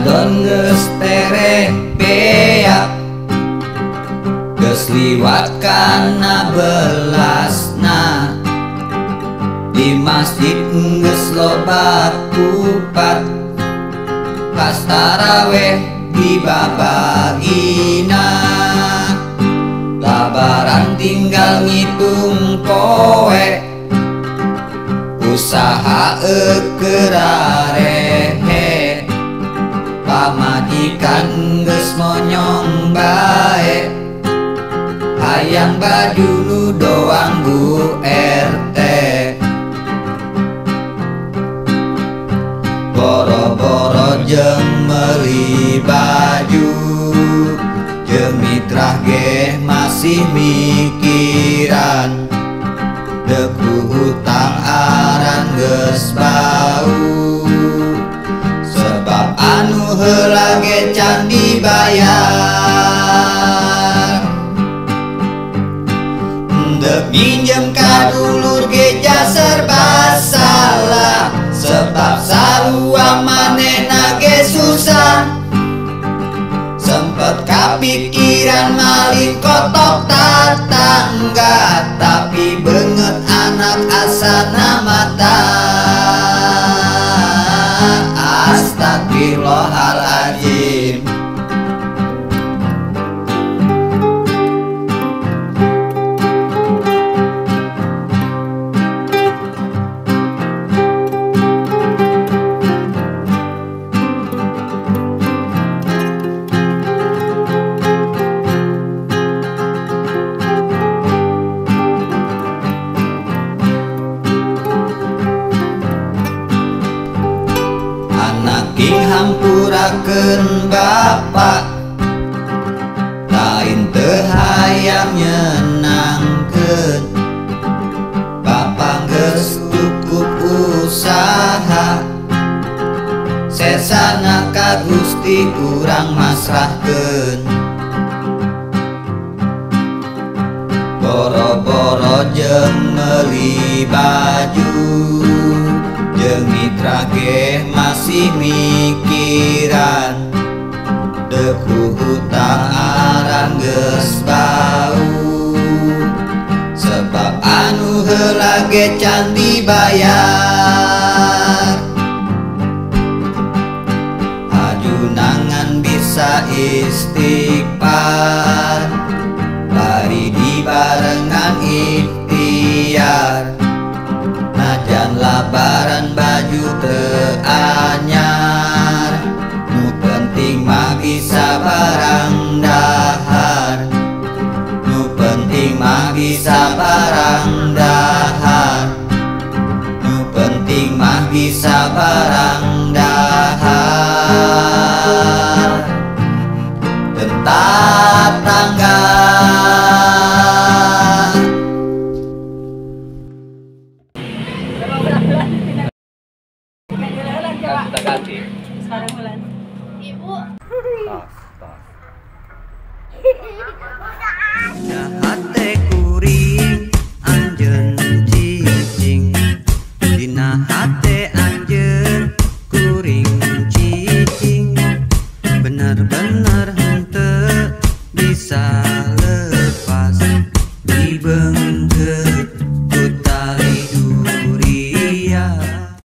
Ramadan geus terek beak, geus liwat kana belasna. Di masjid geus loba kupat, pas taraweh dibabagina. Labaran tinggal ngitung poe, usaha eukerarehe. Pamajikan geus monyong bae, hayang baju nu doang Bu RT. Boro-boro jeung meuli baju, jeung mitra ge masih mikiran. Deku hutang aran geus bau, sebab anu heula ge can dibayar. Dek minjem ka dulur ge serba salah, sebab sarua manehna ge susah. Sempet kapikiran malih kotok tatangga, tapi beungeut anak asana mata. Astagfirullahaladzim. King hampurakeun bapa, lain teu hayang nyenangkeun. Bapa geus cukup usaha, sesana ka Gusti urang masrahkeun. Boro-boro jeung meuli baju, jeung mitra ge masih mikiran. Deku hutang aran geus bau, sebab anu heula ge can dibayar. Ajunangan bisa istighfar, bari dibarengan ikhtiar. Najan labaran baju teu anyar, nu penting mah bisa barang dahar. Nu penting mah bisa barang dahar. Nu penting mah bisa barang dahar. Tetangga sekarang bulan ibu hate kuring anjeun cicing, dina hate anjeun kuring cicing. Bener-bener henteu bisa lepas dibeungkeun.